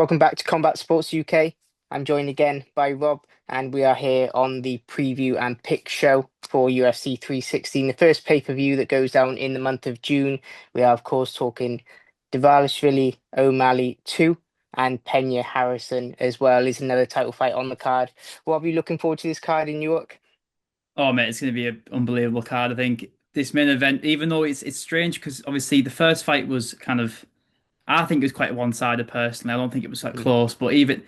Welcome back to Combat Sports UK. I'm joined again by Rob, and we are here on the preview and pick show for UFC 316, the first pay-per-view that goes down in the month of June. We are, of course, talking Dvalishvili O'Malley 2 and Pena Harrison as well is another title fight on the card. Rob, are you looking forward to this card in Newark? Oh mate, it's going to be an unbelievable card. I think this main event, even though it's strange because obviously the first fight was I think it was quite one-sided personally. I don't think it was that Mm. close, but even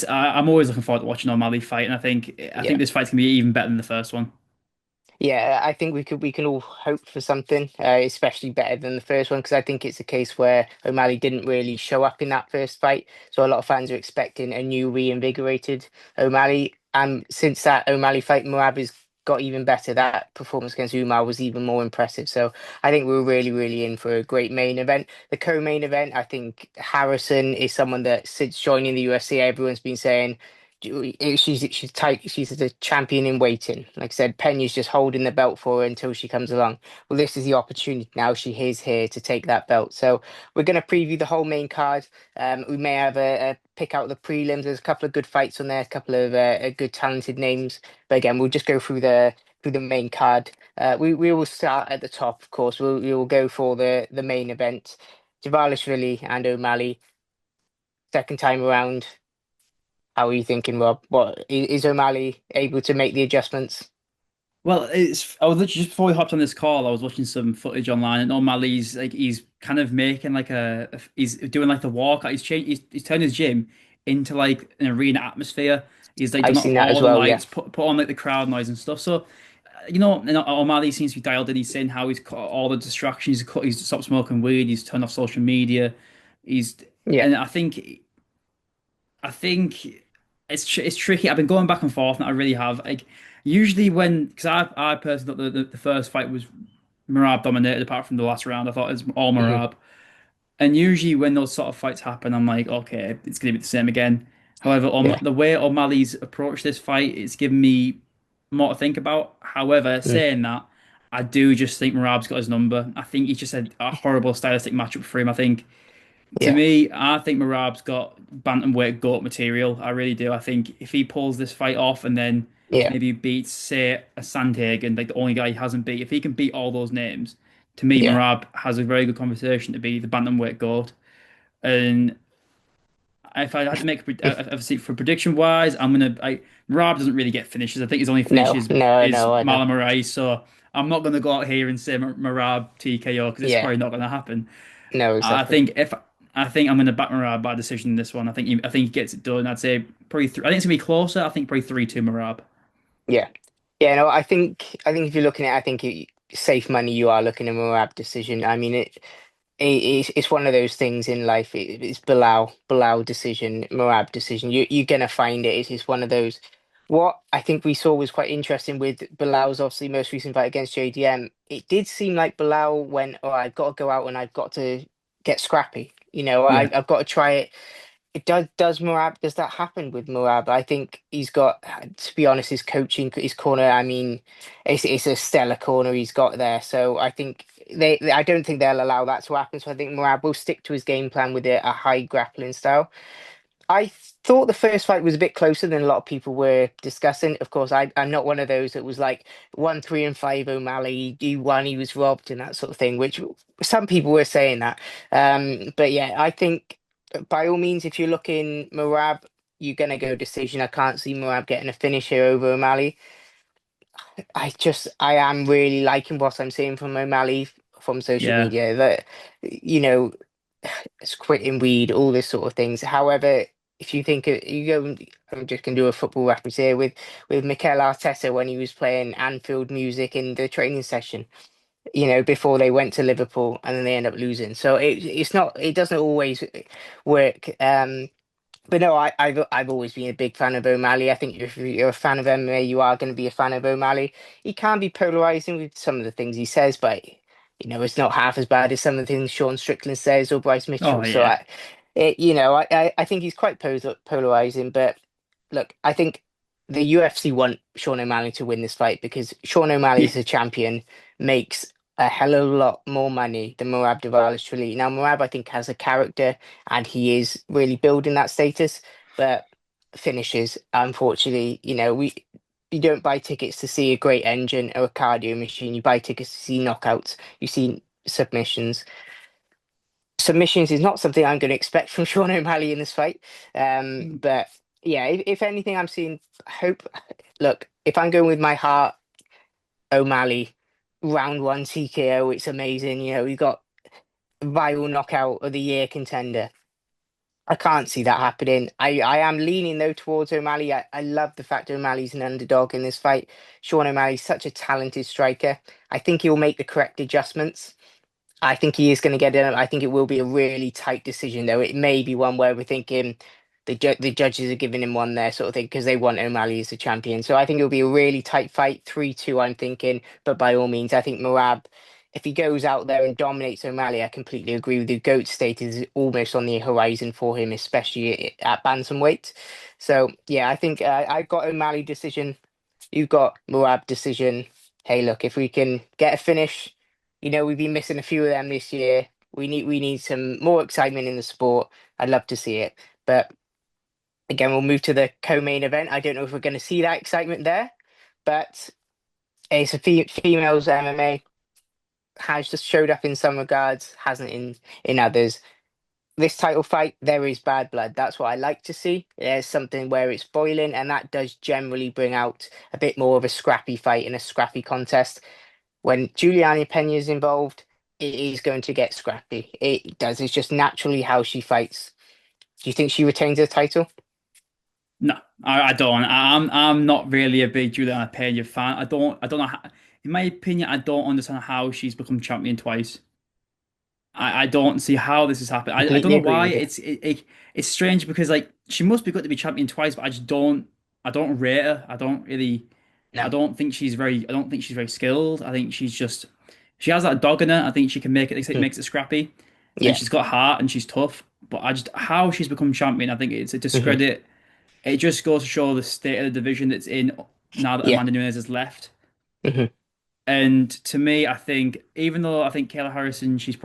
I'm always looking forward to watching O'Malley fight, and I think Yeah. this fight's gonna be even better than the first one. Yeah, I think we can all hope for something, especially better than the first one, because I think it's a case where O'Malley didn't really show up in that first fight, so a lot of fans are expecting a new reinvigorated O'Malley. And since that O'Malley fight, Merab has got even better. That performance against Umar was even more impressive. So I think we're really in for a great main event. The co-main event, I think Harrison is someone that since joining the UFC, everyone's been saying she's tight. She's the champion in waiting. Like I said, Pena's just holding the belt for her until she comes along. Well, this is the opportunity now. She is here to take that belt. So we're going to preview the whole main card. We may have a pick out the prelims. There's a couple of good fights on there, a couple of good talented names. But again, we'll just go through the main card. We will start at the top, of course. We will go for the main event. Dvalishvili and O'Malley. Second time around. How are you thinking, Rob? Is O'Malley able to make the adjustments? Well, I was literally just before we hopped on this call, I was watching some footage online, and O'Malley's he's kind of making he's doing like the walk. He's turned his gym into like an arena atmosphere. He's like I've done up seen that all as the well. Yeah, lights, put on like the crowd noise and stuff. So O'Malley seems to be dialed in. He's saying how he's cut all the distractions. He's stopped smoking weed. He's turned off social media. He's yeah, and I think it's tricky. I've been going back and forth, and I really have. Like usually because I personally thought the first fight was Merab dominated, apart from the last round. I thought it was all hmm Merab. And usually when those sort of fights happen, I'm like, okay, it's gonna be the same again. However, yeah, the way O'Malley's approached this fight, it's given me more to think about. However, mm, saying that, I do just think Merab's got his number. I think he's just a horrible stylistic matchup for him. I think to yeah, me, I think Merab's got bantamweight GOAT material. I really do. I think if he pulls this fight off and then yeah, maybe beats, say, a Sandhagen, like the only guy he hasn't beat, if he can beat all those names, to me, yeah, Merab has a very good conversation to be the bantamweight GOAT. And if I had to make obviously for prediction wise, Merab doesn't really get finishes. I think his only finish no, no, is no, I know. Marlon Moraes. So I'm not going to go out here and say Merab TKO because it's Yeah, probably not going to happen. no, I exactly. think if I think I'm going to back Merab by decision in this one. I think he gets it done. I'd say probably three. I think it's gonna be closer. I think probably 3-2 Merab. Yeah, yeah, no, I think if you're looking at, safe money, you are looking at a Moab decision. I mean, it's one of those things in life. It's Bilal decision, Moab decision. You're gonna find it. It's one of those. What I think we saw was quite interesting with Bilal's obviously most recent fight against JDM. It did seem like Bilal went, "Oh, I've got to go out and I've got to get scrappy. Yeah, I've got to try it." It does Merab, does that happen with Merab? I think he's got, to be honest, his coaching, his corner. I mean, it's a stellar corner he's got there. So I think I don't think they'll allow that to happen. So I think Merab will stick to his game plan with a high grappling style. I thought the first fight was a bit closer than a lot of people were discussing. Of course, I'm not one of those that was like 1-3-5 O'Malley, he won, he was robbed, and that sort of thing, which some people were saying that. But yeah, I think by all means, if you're looking Merab, you're gonna go decision. I can't see Merab getting a finish here over O'Malley. I am really liking what I'm seeing from O'Malley from social yeah. media. That you know it's quitting weed, all this sort of things. However, if you think you go, I'm just gonna do a football reference here with Mikel Arteta when he was playing Anfield music in the training session. Before they went to Liverpool and then they end up losing. So it's not, it doesn't always work. But no, I've always been a big fan of O'Malley. I think if you're a fan of MMA, you are going to be a fan of O'Malley. He can be polarizing with some of the things he says, but it's not half as bad as some of the things Sean Strickland says or Bryce Oh Mitchell. So yeah, I think he's quite polarizing. But look, I think the UFC want Sean O'Malley to win this fight because Sean O'Malley yeah. as a champion makes a hell of a lot more money than Merab Dvalishvili. Now, Merab, I think, has a character and he is really building that status, but finishes, unfortunately, you don't buy tickets to see a great engine or a cardio machine. You buy tickets to see knockouts, you see submissions. Submissions is not something I'm going to expect from Sean O'Malley in this fight. But yeah, if anything, I'm seeing hope. Look, if I'm going with my heart, O'Malley, round one TKO, it's amazing. We've got viral knockout of the year contender. I can't see that happening. I am leaning though towards O'Malley. I love the fact O'Malley's an underdog in this fight. Sean O'Malley's such a talented striker. I think he'll make the correct adjustments. I think he is going to get it. I think it will be a really tight decision, though. It may be one where we're thinking the judges are giving him one there, sort of thing, because they want O'Malley as the champion. So I think it'll be a really tight fight, 3-2, I'm thinking. But by all means, I think Merab, if he goes out there and dominates O'Malley, I completely agree with you. GOAT status is almost on the horizon for him, especially at bantamweight. So yeah, I think I got O'Malley decision. You've got Moab decision. Hey, look, if we can get a finish, we've been missing a few of them this year. We need some more excitement in the sport. I'd love to see it. But again, we'll move to the co-main event. I don't know if we're going to see that excitement there, but it's a females MMA has just showed up in some regards, hasn't in others. This title fight, there is bad blood. That's what I like to see. There's something where it's boiling, and that does generally bring out a bit more of a scrappy fight and a scrappy contest. When Juliana Pena is involved, it is going to get scrappy. It does. It's just naturally how she fights. Do you think she retains the title? No, I don't. I'm not really a big Juliana Pena fan. I don't know how, in my opinion, I don't understand how she's become champion twice. I don't see how this has happened. I don't Completely know agree why. with you. It's strange because like she must be good to be champion twice, but I don't rate her. I No. don't think she's very skilled. I think she has that dog in her. I think she can it Mhm. makes it scrappy, and Yeah. she's got heart and she's tough. But how she's become champion, I think it's a Hmm. discredit. It just goes to show the state of the division that's in now that Yeah. Amanda Nunes has left. Hmm. And to me, I think even though I think Kayla Harrison, she's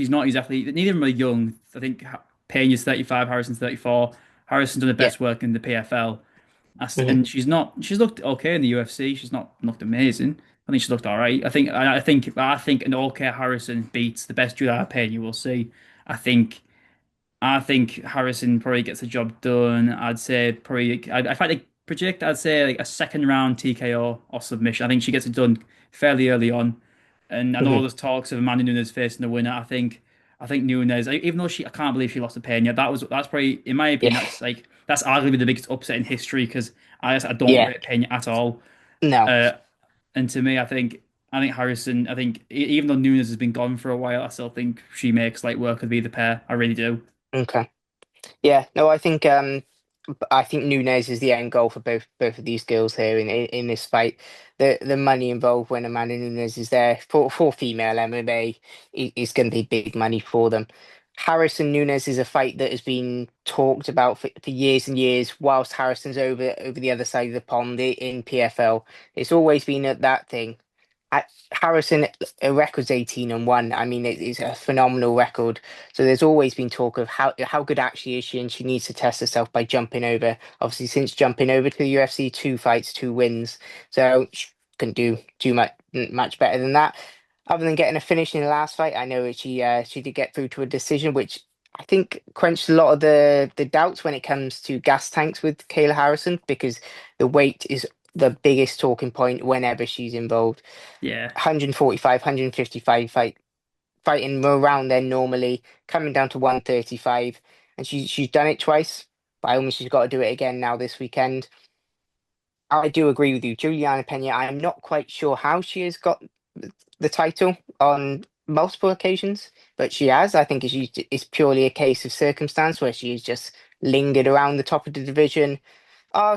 not exactly neither of them are young. I think Pena's 35, Harrison's 34. Harrison's done the Yeah. best work in the PFL. Hmm. And she's looked okay in the UFC. She's not looked amazing. I think she's looked all right. I think an okay Harrison beats the best Julia Pena you will see. I think I think Harrison probably gets the job done. I'd say probably, if I had to project, I'd say like a second round TKO or submission. I think she gets it done fairly early on. And I know Hmm. there's talks of Amanda Nunes facing the winner. I think Nunes, even though I can't believe she lost to Pena. That's probably, in my Yeah. opinion, that's arguably the biggest upset in history because I don't Yeah. rate Pena at all. No. Uh, and to me, I think Harrison, even though Nunes has been gone for a while, I still think she makes light work of either pair. I really do. Okay. Yeah. No, I think Nunes is the end goal for both of these girls here in this fight. The money involved when Amanda Nunes is there for female MMA is going to be big money for them. Harrison Nunes is a fight that has been talked about for years and years, whilst Harrison's over the other side of the pond in PFL. It's always been that thing. Harrison, a record's 18-1. I mean, it's a phenomenal record. So there's always been talk of how good actually is she, and she needs to test herself by jumping over. Obviously, since jumping over to the UFC, 2 fights, 2 wins. So she can do too much better than that. Other than getting a finish in the last fight, I know she did get through to a decision, which I think quenched a lot of the doubts when it comes to gas tanks with Kayla Harrison, because the weight is the biggest talking point whenever she's involved. Yeah. 145, 155 fighting around there normally, coming down to 135, and she's done it twice. By all means, she's got to do it again now this weekend. I do agree with you, Juliana Pena. I'm not quite sure how she has got the title on multiple occasions, but she has. I think it's purely a case of circumstance where she has just lingered around the top of the division.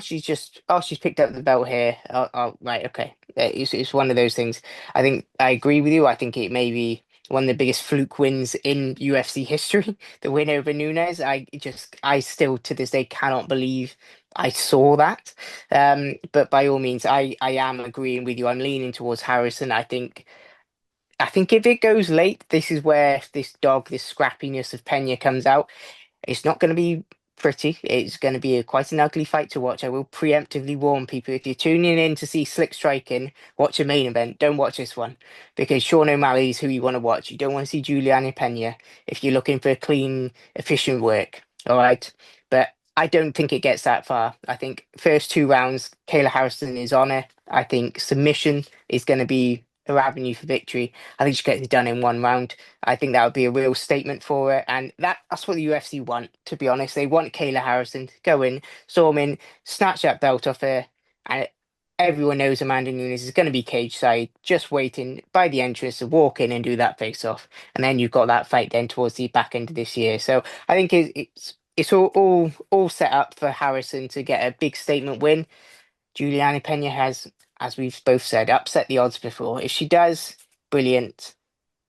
She's picked up the belt here. Oh, right, okay. It's one of those things. I think I agree with you. I think it may be one of the biggest fluke wins in UFC history, the win over Nunes. I still to this day cannot believe I saw that. But by all means, I am agreeing with you. I'm leaning towards Harrison. I think. I think if it goes late, this is where this scrappiness of Pena comes out. It's not going to be pretty. It's going to be quite an ugly fight to watch. I will preemptively warn people if you're tuning in to see slick striking, watch a main event. Don't watch this one because Sean O'Malley is who you want to watch. You don't want to see Juliana Pena if you're looking for clean, efficient work. All right. But I don't think it gets that far. I think first two rounds, Kayla Harrison is on it. I think submission is going to be her avenue for victory. I think she gets it done in one round. I think that would be a real statement for her. And that's what the UFC want, to be honest. They want Kayla Harrison to go in, storm in, snatch that belt off her. And everyone knows Amanda Nunes is going to be cage side, just waiting by the entrance to walk in and do that face off. And then you've got that fight then towards the back end of this year. So I think it's all set up for Harrison to get a big statement win. Juliana Pena has, as we've both said, upset the odds before. If she does, brilliant.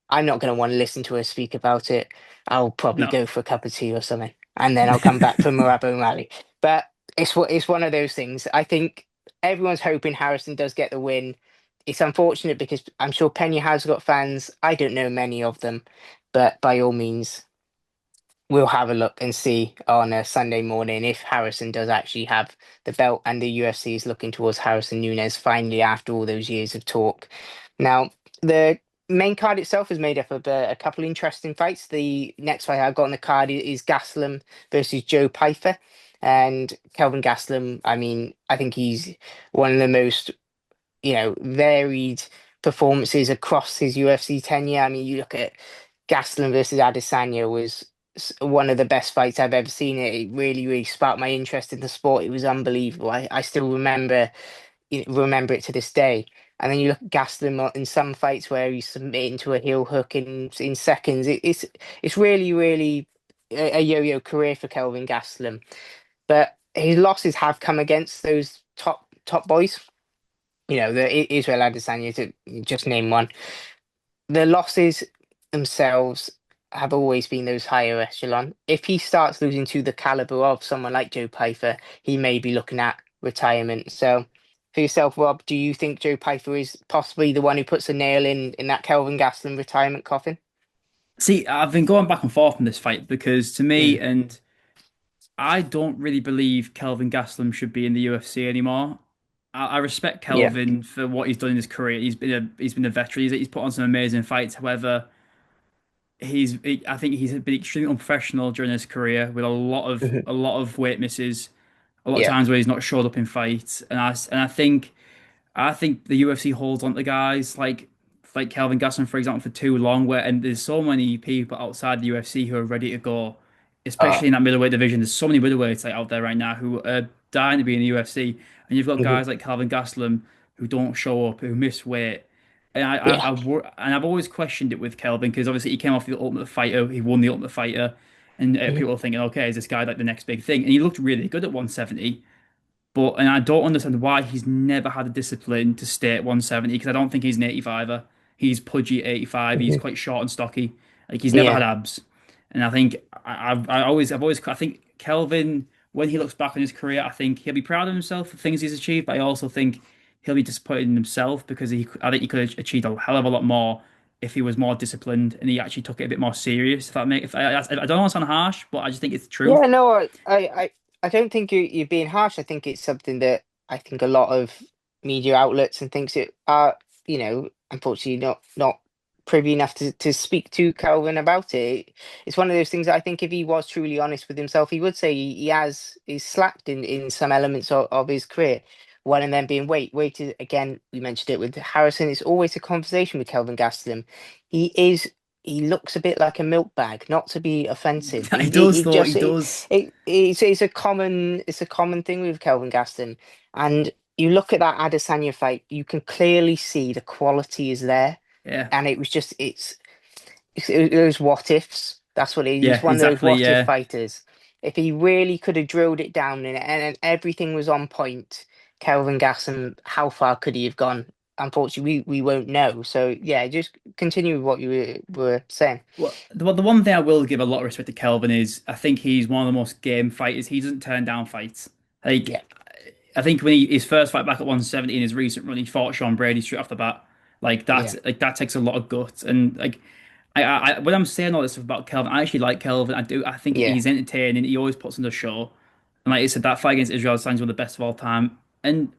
I'm not going to want to listen to her speak about it. I'll probably No. go for a cup of tea or something, and then I'll come back for Merab O'Malley. But it's one of those things. I think everyone's hoping Harrison does get the win. It's unfortunate because I'm sure Pena has got fans. I don't know many of them, but by all means, we'll have a look and see on a Sunday morning if Harrison does actually have the belt and the UFC is looking towards Harrison Nunes finally after all those years of talk. Now, the main card itself is made up of a couple interesting fights. The next fight I've got on the card is Gastelum versus Joe Pyfer. And Kelvin Gastelum, I mean, I think he's one of the most varied performances across his UFC tenure. I mean, you look at Gastelum versus Adesanya was one of the best fights I've ever seen. It really, really sparked my interest in the sport. It was unbelievable. I still remember it to this day. And then you look at Gastelum in some fights where he's submitting to a heel hook in seconds. It's really, really a yo-yo career for Kelvin Gastelum. But his losses have come against those top boys. Israel Adesanya, to just name one. The losses themselves have always been those higher echelon. If he starts losing to the caliber of someone like Joe Pyfer, he may be looking at retirement. So, for yourself, Rob, do you think Joe Pyfer is possibly the one who puts a nail in that Kelvin Gastelum retirement coffin? See, I've been going back and forth on this fight because to me, Mm. and I don't really believe Kelvin Gastelum should be in the UFC anymore. I respect Yeah. Kelvin for what he's done in his career. He's been a veteran. He's put on some amazing fights. However, I think he's been extremely unprofessional during his career with a lot of Mhm. weight misses, a lot of Yeah. times where he's not showed up in fights, and I think the UFC holds on to guys like Kelvin Gastelum, for example, for too long. And there's so many people outside the UFC who are ready to go, Uh, especially in that middleweight division. There's so many middleweights like out there right now who are dying to be in the UFC, and you've got mhm. guys like Kelvin Gastelum who don't show up, who miss weight. And Yeah. I've always questioned it with Kelvin because obviously he came off the Ultimate Fighter, he won the Ultimate Fighter, and Mhm. people are thinking, okay, is this guy like the next big thing? And he looked really good at 170. And I don't understand why he's never had the discipline to stay at 170 because I don't think he's an 85er. He's pudgy at 85. He's Mhm. quite short and stocky. Like he's never had Yeah. abs. And I think I think Kelvin, when he looks back on his career, I think he'll be proud of himself for things he's achieved. But I also think he'll be disappointed in himself because I think he could have achieved a hell of a lot more if he was more disciplined and he actually took it a bit more serious. If that make, if I don't want to sound harsh, but I just think it's the Yeah, truth. no, I don't think you're being harsh. I think it's something that I think a lot of media outlets and things that are, unfortunately not privy enough to speak to Calvin about it. It's one of those things that I think if he was truly honest with himself, he would say he's slacked in some elements of his career. One of them being weight is again, we mentioned it with Harrison. It's always a conversation with Kelvin Gastelum. He is he looks a bit like a milk bag, not to be offensive. He does, He though. just He does. it's a common thing with Kelvin Gaston. And you look at that Adesanya fight, you can clearly see the quality is there. Yeah. And it was what ifs. That's what he's Yeah, one of those exactly. what if Yeah. fighters. If he really could have drilled it down and everything was on point, Kelvin Gaston, how far could he have gone? Unfortunately, we won't know. So yeah, just continue with what you were saying. Well, the one thing I will give a lot of respect to Kelvin is I think he's one of the most game fighters. He doesn't turn down fights. Yeah. Like I think when his first fight back at 170 in his recent run, he fought Sean Brady straight off the bat. Yeah. Like that takes a lot of guts. And like when I'm saying all this stuff about Kelvin, I actually like Kelvin. I do. I think Yeah. he's entertaining. He always puts on the show. And like I said, that fight against Israel Adesanya one of the best of all time. And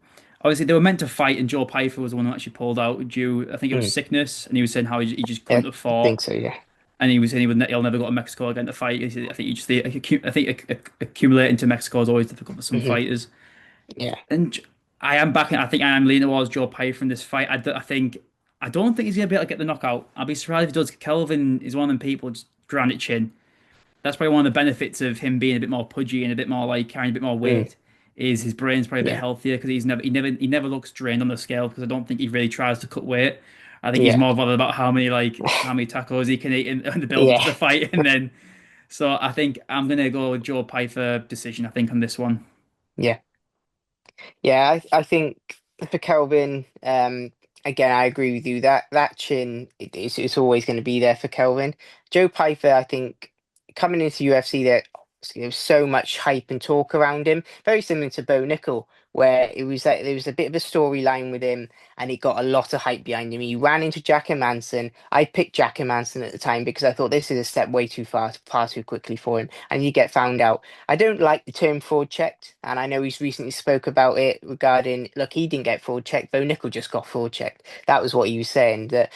obviously, they were meant to fight, and Joe Pyfer was the one who actually pulled out due, I think it was Mm. sickness, and he was saying how he just couldn't I have fought, think so. Yeah. and he was saying he'll never go to Mexico again to fight. I think you just I think accumulating to Mexico is always difficult for some Hmm. fighters. Yeah. And I am backing. I think I am leaning towards Joe Pyfer in this fight. I don't think he's gonna be able to get the knockout. I'll be surprised if he does. Kelvin is one of them people just granite chin. That's probably one of the benefits of him being a bit more pudgy and a bit more like carrying a bit more Mm. weight. Is his brain's probably a bit Yeah. healthier because he never looks drained on the scale because I don't think he really tries to cut weight. I think he's Yeah. more bothered about how many tacos he can eat in the build up to Yeah. the fight, and then so I think I'm gonna go with Joe Pyfer decision. I think on this one. Yeah. Yeah, I think for Kelvin, again, I agree with you that that chin it's always going to be there for Kelvin. Joe Pyfer, I think, coming into UFC, there's so much hype and talk around him, very similar to Bo Nickel, where it was like there was a bit of a storyline with him, and he got a lot of hype behind him. He ran into Jack and Manson. I picked Jack and Manson at the time because I thought this is a step way too far too quickly for him, and you get found out. I don't like the term fraud checked, and I know he's recently spoke about it regarding, look, he didn't get fraud checked, Bo Nickel just got fraud checked. That was what he was saying. That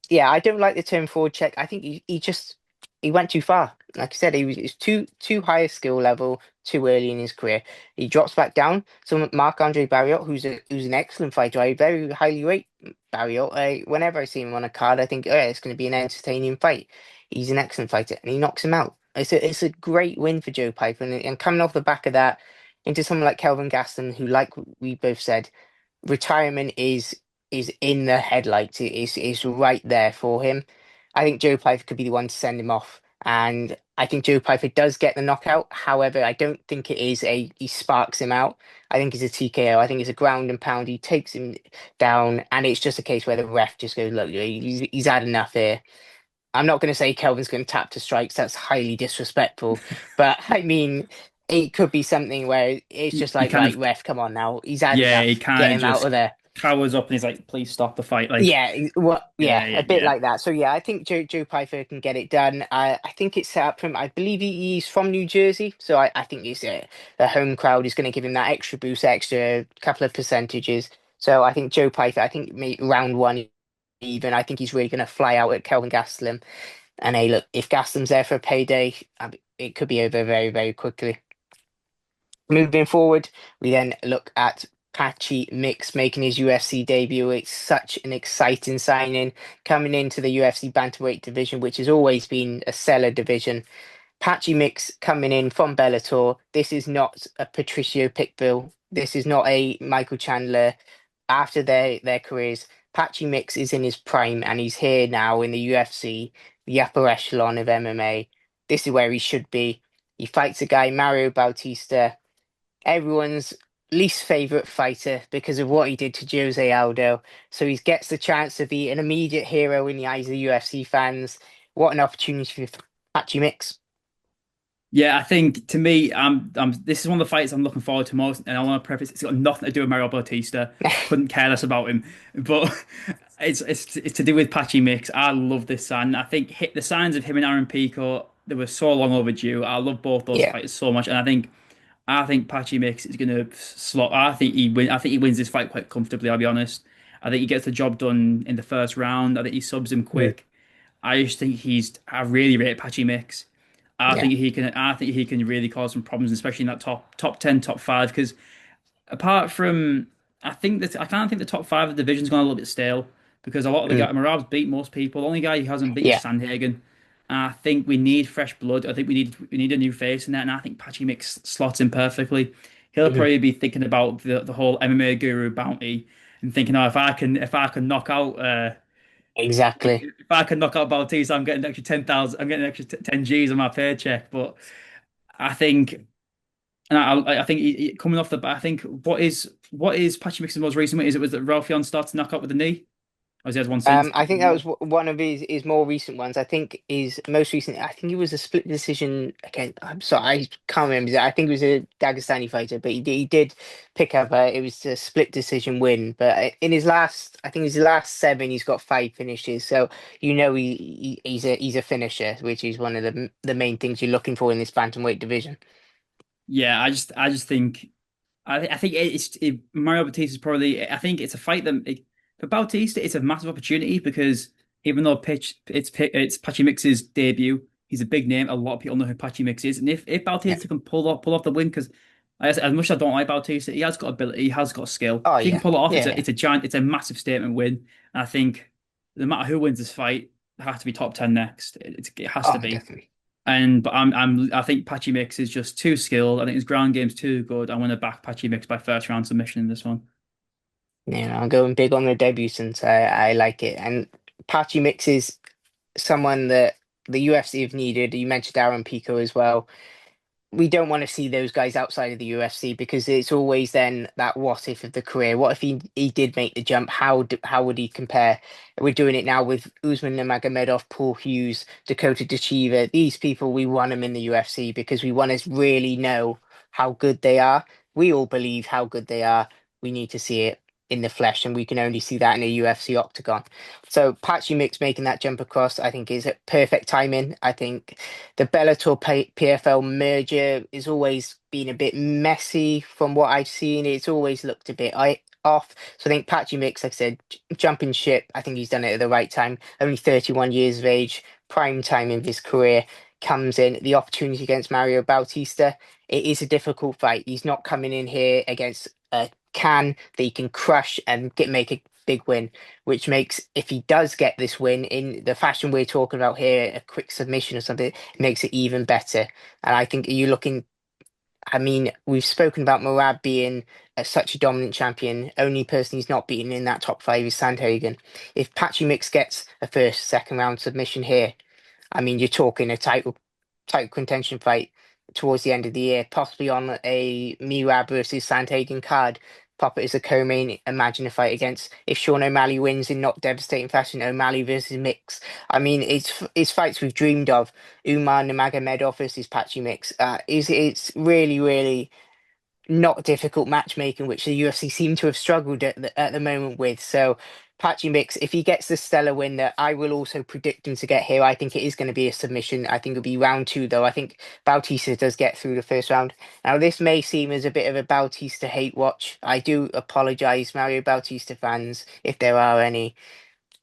yeah, I don't like the term fraud check. I think he went too far. Like I said, he was too high a skill level too early in his career. He drops back down. So Marc-Andre Barriot, who's an excellent fighter, I very highly rate Barriot. Whenever I see him on a card, I think, oh, yeah, it's going to be an entertaining fight. He's an excellent fighter, and he knocks him out. It's a great win for Joe Piper, and coming off the back of that into someone like Kelvin Gaston, who, like we both said, retirement is in the headlights. It is right there for him. I think Joe Piper could be the one to send him off, and I think Joe Piper does get the knockout. However, I don't think it is a he sparks him out. I think it's a TKO. I think it's a ground and pound. He takes him down, and it's just a case where the ref just goes, look, he's had enough here. I'm not going to say Kelvin's going to tap to strikes. That's highly disrespectful. But I mean, it could be something where it's just He like, kind right, of ref, come on now. He's had yeah, he enough. kind Get of him out just of there. cowers up and he's like, please stop the fight. Like Yeah, what? yeah, Yeah, yeah, a bit yeah. like that. So yeah, I think Joe Pyfer can get it done. I think it's set up from. I believe he's from New Jersey, so I think it's the home crowd is going to give him that extra boost, extra couple of percentages. So I think Joe Pyfer. I think round one even. I think he's really going to fly out at Kelvin Gastelum. And hey, look, if Gaston's there for a payday, it could be over very, very quickly. Moving forward, we then look at Patchy Mix making his UFC debut. It's such an exciting signing coming into the UFC bantamweight division, which has always been a stellar division. Patchy Mix coming in from Bellator. This is not a Patricio Pitbull. This is not a Michael Chandler. After their careers, Patchy Mix is in his prime and he's here now in the UFC, the upper echelon of MMA. This is where he should be. He fights a guy, Mario Bautista, everyone's least favorite fighter because of what he did to Jose Aldo. So he gets the chance to be an immediate hero in the eyes of the UFC fans. What an opportunity for Patchy Mix. Yeah, I think to me, this is one of the fights I'm looking forward to most, and I want to preface it's got nothing to do with Mario Bautista. Couldn't care less about him, but it's to do with Patchy Mix. I love this sign. I think hit the signs of him and Aaron Pico they were so long overdue. I love both those Yeah. fighters so much, and I think Patchy Mix is gonna slot. I think he wins this fight quite comfortably. I'll be honest. I think he gets the job done in the first round. I think he subs him Mm. quick. I just think I really rate Patchy Mix. Yeah. I think he can really cause some problems, especially in that top 10, top five. Because apart from, I kind of think the top five of the division's gone a little bit stale because a lot of the Mm. guys, Merab's beat most people. The only guy he hasn't beat is Yeah. Sandhagen. I think we need fresh blood. I think we need a new face in there, and I think Patchy Mix slots in perfectly. He'll Mhm. probably be thinking about the whole MMA guru bounty and thinking, oh, if I can knock out Exactly. if I can knock out Bautista, I'm getting an extra 10,000. I'm getting an extra 10 G's on my paycheck. But I think, and I think coming off the bat, I think what is Patchy Mix's most recent win? Is it was that Ralph Yon started to knock out with the knee? Or has he had one since? I think that was one of his more recent ones. I think his most recent. I think he was a split decision again. I'm sorry, I can't remember. I think it was a Dagestani fighter, but he did pick up. It was a split decision win. But in his last, I think his last seven, he's got five finishes. So you know he's a finisher, which is one of the main things you're looking for in this bantamweight division. Yeah, I just think I think Mario Batista is probably. I think it's a fight for Bautista. It's a massive opportunity because even though it's Patchy Mix's debut, he's a big name. A lot of people know who Patchy Mix is, and if Yeah. Bautista can pull off the win, because as much as I don't like Bautista, he has got ability, he has got skill. Oh If he can yeah, pull it off, yeah, yeah. it's a massive statement win. And I think no matter who wins this fight, it has to be top 10 next. It has to Oh, be. definitely. But I think Patchy Mix is just too skilled. I think his ground game's too good. I'm going to back Patchy Mix by first round submission in this one. I'm going big on the debut since I like it. And Patchy Mix is someone that the UFC have needed. You mentioned Aaron Pico as well. We don't want to see those guys outside of the UFC because it's always then that what if of the career. What if he did make the jump? How would he compare? We're doing it now with Usman Nurmagomedov, Paul Hughes, Dakota Dechiva. These people, we want them in the UFC because we want to really know how good they are. We all believe how good they are. We need to see it in the flesh, and we can only see that in a UFC octagon. So Patchy Mix making that jump across, I think, is perfect timing. I think the Bellator PFL merger has always been a bit messy from what I've seen. It's always looked a bit off. So I think Patchy Mix, like I said, jumping ship. I think he's done it at the right time. Only 31 years of age, prime time in his career, comes in. The opportunity against Mario Bautista. It is a difficult fight. He's not coming in here against a can that he can crush and make a big win, which makes, if he does get this win in the fashion we're talking about here, a quick submission or something, it makes it even better. And I think you're looking, I mean, we've spoken about Merab being such a dominant champion. Only person he's not beaten in that top five is Sandhagen. If Patchy Mix gets a first, second round submission here, I mean, you're talking a title contention fight towards the end of the year, possibly on a Merab versus Sandhagen card. Pop it as a co-main. Imagine a fight against, if Sean O'Malley wins in not devastating fashion, O'Malley versus Mix. I mean, it's fights we've dreamed of. Umar Nurmagomedov versus Patchy Mix. It's really, really not difficult matchmaking, which the UFC seem to have struggled at the moment with. So, Patchy Mix, if he gets the stellar win that I will also predict him to get here, I think it is going to be a submission. I think it'll be round two, though. I think Bautista does get through the first round. Now, this may seem as a bit of a Bautista hate watch. I do apologize, Mario Bautista fans, if there are any.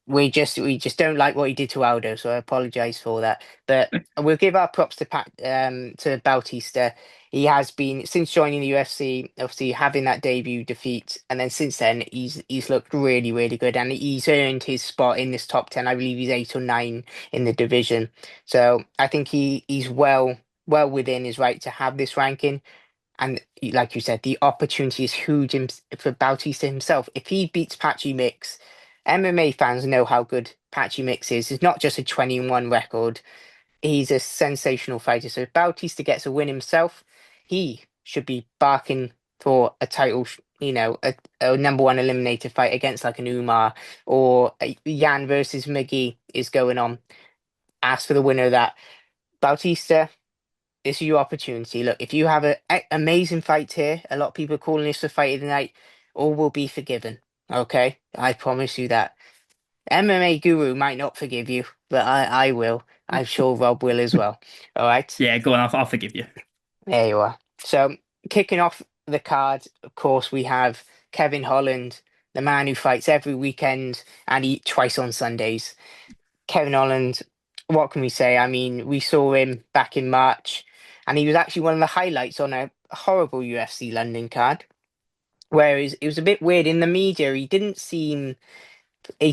We just don't like what he did to Aldo, so I apologize for that. But we'll give our props to Bautista. He has been, since joining the UFC, obviously having that debut defeat, and then since then he's looked really, really good, and he's earned his spot in this top 10. I believe he's eight or nine in the division. So I think he's well within his right to have this ranking. And like you said, the opportunity is huge for Bautista himself. If he beats Patchy Mix, MMA fans know how good Patchy Mix is. It's not just a 20-1 record. He's a sensational fighter. So if Bautista gets a win himself, he should be barking for a title, a number one eliminator fight against like an Umar, or Yan versus McGee is going on. Ask for the winner of that. Bautista, this is your opportunity. Look, if you have an amazing fight here, a lot of people are calling this the fight of the night, all will be forgiven. Okay? I promise you that. MMA Guru might not forgive you, but I will. I'm sure Rob will as well. All right? Yeah, go on. I'll forgive you. There you are. So, kicking off the card, of course, we have Kevin Holland, the man who fights every weekend and twice on Sundays. Kevin Holland, what can we say? I mean, we saw him back in March, and he was actually one of the highlights on a horrible UFC London card. Whereas it was a bit weird in the media, he didn't seem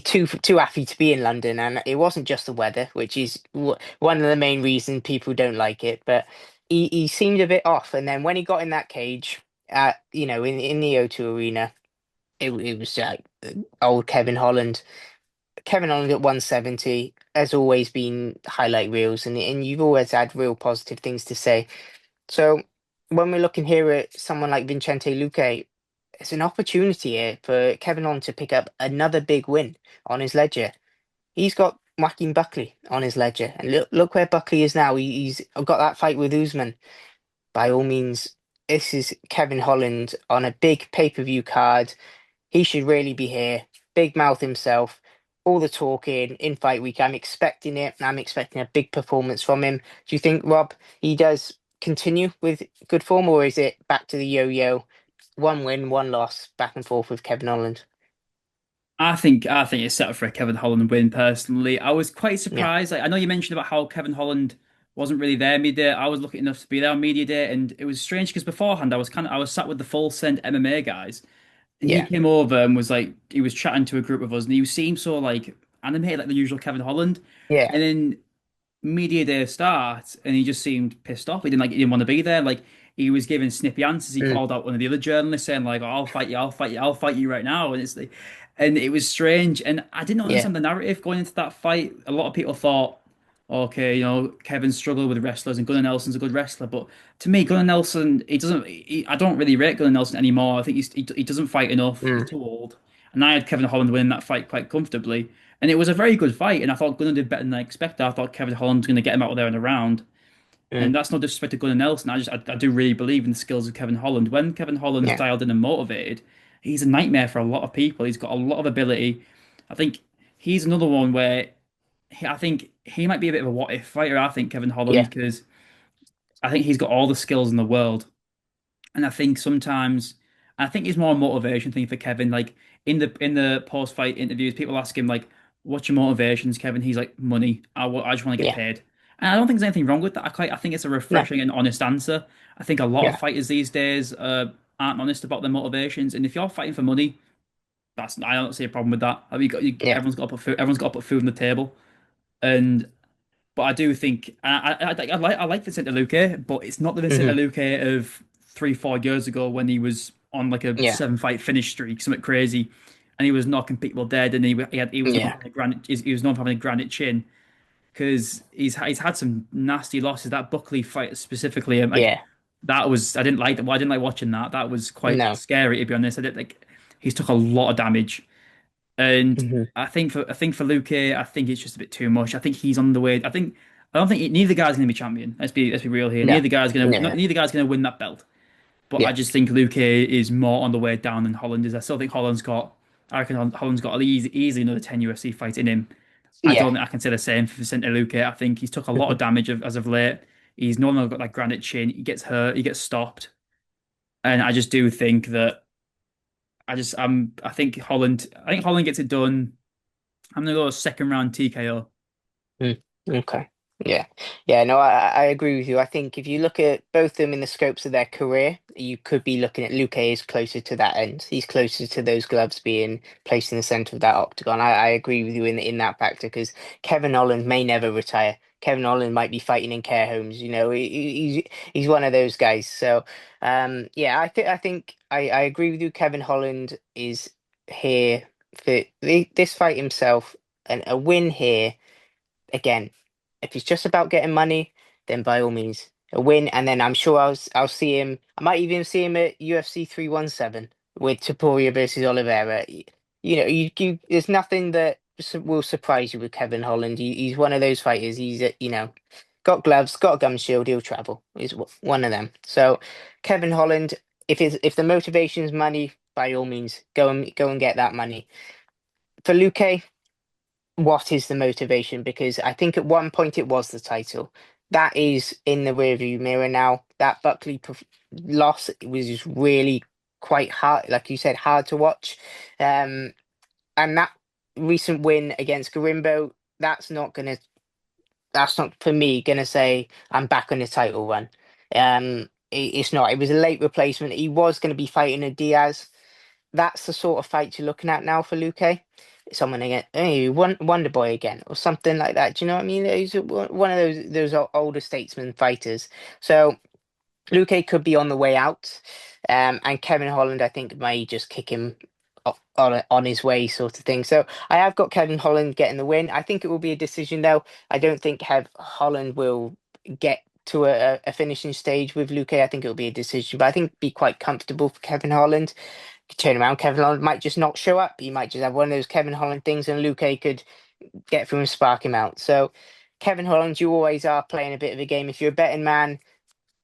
too happy to be in London, and it wasn't just the weather, which is one of the main reasons people don't like it. But he seemed a bit off, and then when he got in that cage, in the O2 Arena, it was old Kevin Holland. Kevin Holland at 170 has always been highlight reels, and you've always had real positive things to say. So when we're looking here at someone like Vincente Luque, it's an opportunity here for Kevin Holland to pick up another big win on his ledger. He's got Joaquin Buckley on his ledger, and look where Buckley is now. He's got that fight with Usman. By all means, this is Kevin Holland on a big pay-per-view card. He should really be here. Big mouth himself. All the talking in fight week. I'm expecting it. I'm expecting a big performance from him. Do you think, Rob, he does continue with good form, or is it back to the yo-yo? One win, one loss, back and forth with Kevin Holland. I think it's set up for a Kevin Holland win personally. I was quite Yeah, surprised. Like, I know you mentioned about how Kevin Holland wasn't really there media day. I was lucky enough to be there on media day, and it was strange because beforehand I was sat with the full send MMA guys, and he yeah, came over and was like he was chatting to a group of us, and he seemed so like animated like the usual Kevin Holland. yeah. And then media day starts and he just seemed pissed off. He didn't want to be there. Like he was giving snippy answers. He Mm, called out one of the other journalists saying like, "Oh, I'll fight you, I'll fight you, I'll fight you right now." And it's like, and it was strange. And I didn't yeah, understand the narrative going into that fight. A lot of people thought, okay, Kevin struggled with wrestlers and Gunnar Nelson's a good wrestler, but to me, Gunnar Nelson, he doesn't. I don't really rate Gunnar Nelson anymore. I think he doesn't fight enough. He's mm, too old. And I had Kevin Holland winning that fight quite comfortably. And it was a very good fight, and I thought Gunnar did better than I expected. I thought Kevin Holland's going to get him out of there in a round. mm, And that's no disrespect to Gunnar Nelson. I do really believe in the skills of Kevin Holland. When Kevin Holland's yeah, dialed in and motivated, he's a nightmare for a lot of people. He's got a lot of ability. I think he's another one where I think he might be a bit of a what if fighter. I think Kevin Holland yeah, because I think he's got all the skills in the world. And I think sometimes I think it's more a motivation thing for Kevin. Like in the post fight interviews, people ask him like, "What's your motivations, Kevin?" He's like, "Money. I just want to get yeah. paid." And I don't think there's anything wrong with that. I think it's a No, refreshing and honest answer. I think a lot of yeah, fighters these days aren't honest about their motivations. And if you're fighting for money, I don't see a problem with that. I mean, yeah, everyone's got to put food on the table. And but I do think I like Vicente Luque, but it's not the Vicente hmm Luque of 3 4 years ago when he was on like a yeah, 7 fight finish streak, something crazy, and he was knocking people dead, and he was known for yeah, having a granite he was known for having a granite chin because he's had some nasty losses. That Buckley fight specifically, and like yeah. that was I didn't like that. I didn't like watching that. That was quite No, scary to be honest. I did like he's took a lot of damage. And hmm I think for Luke, I think it's just a bit too much. I think he's on the way. I don't think neither guy's going to be champion. Let's be real here. no, no, Neither guy's going to win that belt. But I yeah, just think Luke is more on the way down than Holland is. I still think Holland's got. I reckon Holland's got easily another 10 UFC fights in him. I yeah. don't think I can say the same for Vicente Luque. I think he's took a lot of damage as of late. He's no longer got that granite chin. He gets hurt. He gets stopped. And I just do think that I think Holland gets it done. I'm gonna go second round TKO. Mm, okay. Yeah. Yeah, no, I agree with you. I think if you look at both of them in the scopes of their career, you could be looking at Luke is closer to that end. He's closer to those gloves being placed in the center of that octagon. I agree with you in that factor because Kevin Holland may never retire. Kevin Holland might be fighting in care homes. He's one of those guys. So, yeah, I agree with you. Kevin Holland is here for this fight himself, and a win here again, if it's just about getting money, then by all means, a win, and then I'm sure I'll see him. I might even see him at UFC 317 with Topuria versus Oliveira. There's nothing that will surprise you with Kevin Holland. He's one of those fighters. He's got gloves, got a gum shield. He'll travel. He's one of them. So Kevin Holland, if the motivation's money, by all means, go and get that money. For Luque, what is the motivation? Because I think at one point it was the title. That is in the rearview mirror now. That loss was just really quite hard, like you said, hard to watch. Um, and that recent win against Garimbo, that's not for me gonna say I'm back on the title run. It's not. It was a late replacement. He was going to be fighting a Diaz. That's the sort of fight you're looking at now for Luque. Someone again, hey, Wonder Boy again, or something like that. Do you know what I mean? He's one of those older statesman fighters. So Luque could be on the way out, and Kevin Holland, I think, may just kick him on his way, sort of thing. So I have got Kevin Holland getting the win. I think it will be a decision, though. I don't think Holland will get to a finishing stage with Luque. I think it'll be a decision, but I think it'd be quite comfortable for Kevin Holland. turn around, Kevin Holland might just not show up. He might just have one of those Kevin Holland things, and Luke could get through and spark him out. So, Kevin Holland, you always are playing a bit of a game. If you're a betting man,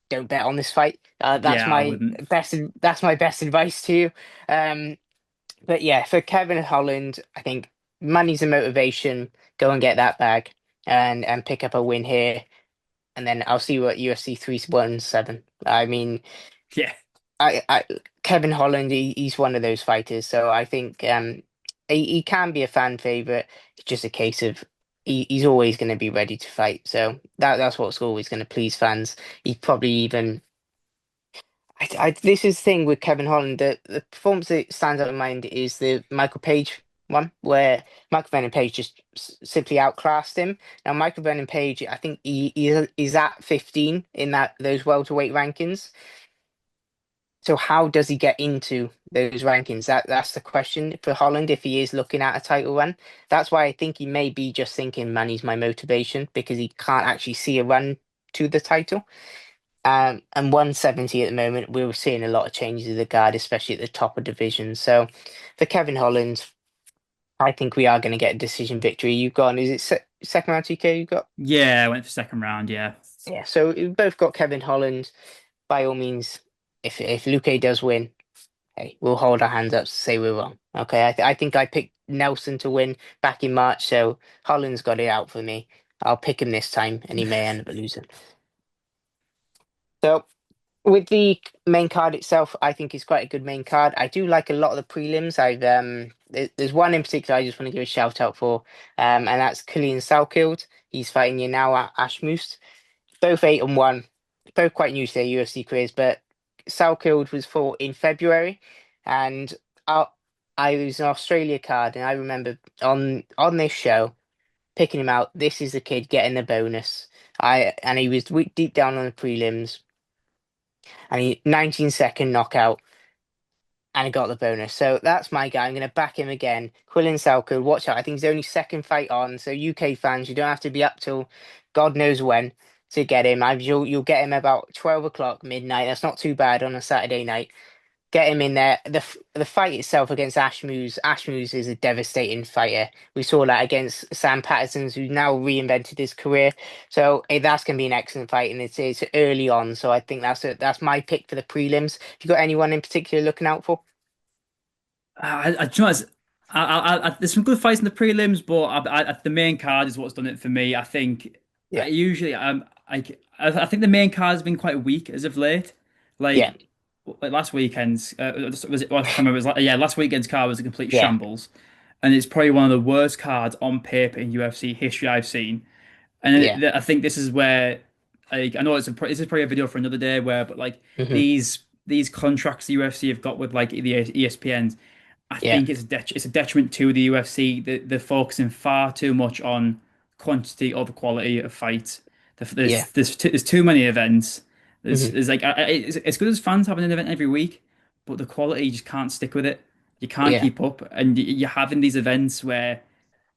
don't bet on this fight. Yeah, I wouldn't. That's my best advice to you. Um, but yeah, for Kevin Holland, I think money's a motivation. Go and get that bag and pick up a win here, and then I'll see what UFC 317. I mean, Yeah. I Kevin Holland, he's one of those fighters. So I think he can be a fan favorite. It's just a case of he's always going to be ready to fight. So that's what's always going to please fans. He's probably even. This is the thing with Kevin Holland. The performance that stands out in mind is the Michael Page one, where Michael Venom Page just simply outclassed him. Now, Michael Venom Page, I think he's at 15 in those welterweight rankings. So how does he get into those rankings? That's the question for Holland if he is looking at a title run. That's why I think he may be just thinking money's my motivation because he can't actually see a run to the title. And 170 at the moment, we were seeing a lot of changes in the guard, especially at the top of division. So for Kevin Holland, I think we are going to get a decision victory. You've gone, is it second round TK you've got? Yeah, I went for second round, yeah. Yeah, so we've both got Kevin Holland. By all means, if Luque does win, hey, we'll hold our hands up to say we're wrong. Okay, I think I picked Nelson to win back in March, so Holland's got it out for me. I'll pick him this time, and he may end up losing. So with the main card itself, I think it's quite a good main card. I do like a lot of the prelims. There's one in particular I just want to give a shout out for, and that's Killian Salkild. He's fighting you now at Ashmoose. Both 8-1, both quite new to their UFC careers, but Salkild was fought in February, and I, I was an Australia card, and I remember on this show picking him out. This is the kid getting the bonus. He was deep down on the prelims, and he 19-second knockout, and he got the bonus. So that's my guy. I'm going to back him again. Quillen Salkild, watch out. I think he's only second fight on. So UK fans, you don't have to be up till God knows when to get him. You'll get him about 12 o'clock midnight. That's not too bad on a Saturday night. Get him in there. The fight itself against Ashmoose. Ashmoose is a devastating fighter. We saw that against Sam Patterson, who's now reinvented his career. So that's going to be an excellent fight, and it's early on. So I think that's my pick for the prelims. Have you got anyone in particular looking out for? Do you know, there's some good fights in the prelims, but the main card is what's done it for me. I think I Yeah, usually I think the main card has been quite weak as of late. yeah, Like last weekend's was it? I can't remember. It was like, yeah, last weekend's card was a complete yeah, shambles, and it's probably one of the worst cards on paper in UFC history I've seen. And yeah. I think this is where, like, I know this is probably a video for another day, where, but like Hmm. these contracts the UFC have got with like the ESPNs, I Yeah, think it's a detriment to the UFC. They're focusing far too much on quantity over quality of fights. yeah, There's too many events. hmm, There's like it's good as fans having an event every week, but the quality you just can't stick with it. You can't yeah, keep up, and you're having these events where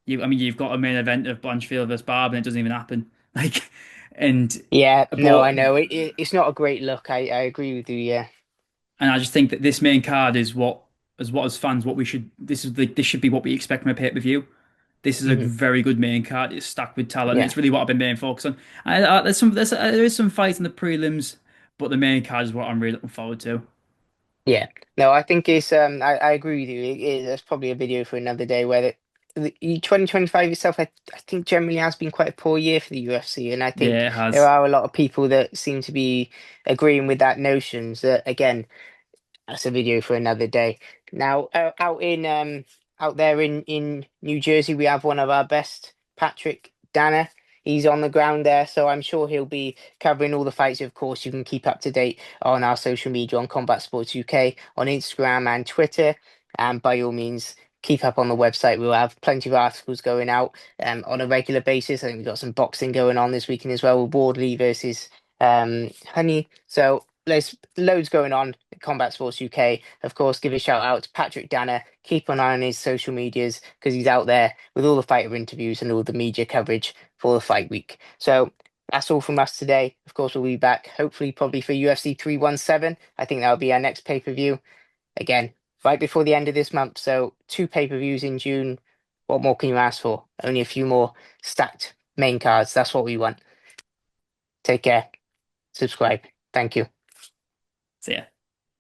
I mean, you've got a main event of Blanchfield versus Barb, and it doesn't even happen. Like, and yeah. No, I but know it's not a great look. I agree with you. Yeah. and I just think that this main card is what as fans what we should this should be what we expect from a pay-per-view. This is a Hmm. very good main card. It's stacked with talent. Yeah. It's really what I've been main focused on. There is some fights in the prelims, but the main card is what I'm really looking forward to. Yeah, no, I think it's I agree with you. That's probably a video for another day where the 2025 itself, I think generally has been quite a poor year for the UFC, and I think Yeah, it there has. are a lot of people that seem to be agreeing with that notions that again that's a video for another day. Now, out there in New Jersey, we have one of our best, Patrick Danner. He's on the ground there, so I'm sure he'll be covering all the fights. Of course, you can keep up to date on our social media on Combat Sports UK, on Instagram and Twitter. And by all means, keep up on the website. We'll have plenty of articles going out on a regular basis. I think we've got some boxing going on this weekend as well with Wardley versus Honey. So there's loads going on at Combat Sports UK. Of course, give a shout out to Patrick Danner. Keep an eye on his social medias because he's out there with all the fighter interviews and all the media coverage for the fight week. So that's all from us today. Of course, we'll be back hopefully probably for UFC 317. I think that'll be our next pay-per-view. Again, right before the end of this month. So two pay-per-views in June. What more can you ask for? Only a few more stacked main cards. That's what we want. Take care. Subscribe. Thank you. So yeah.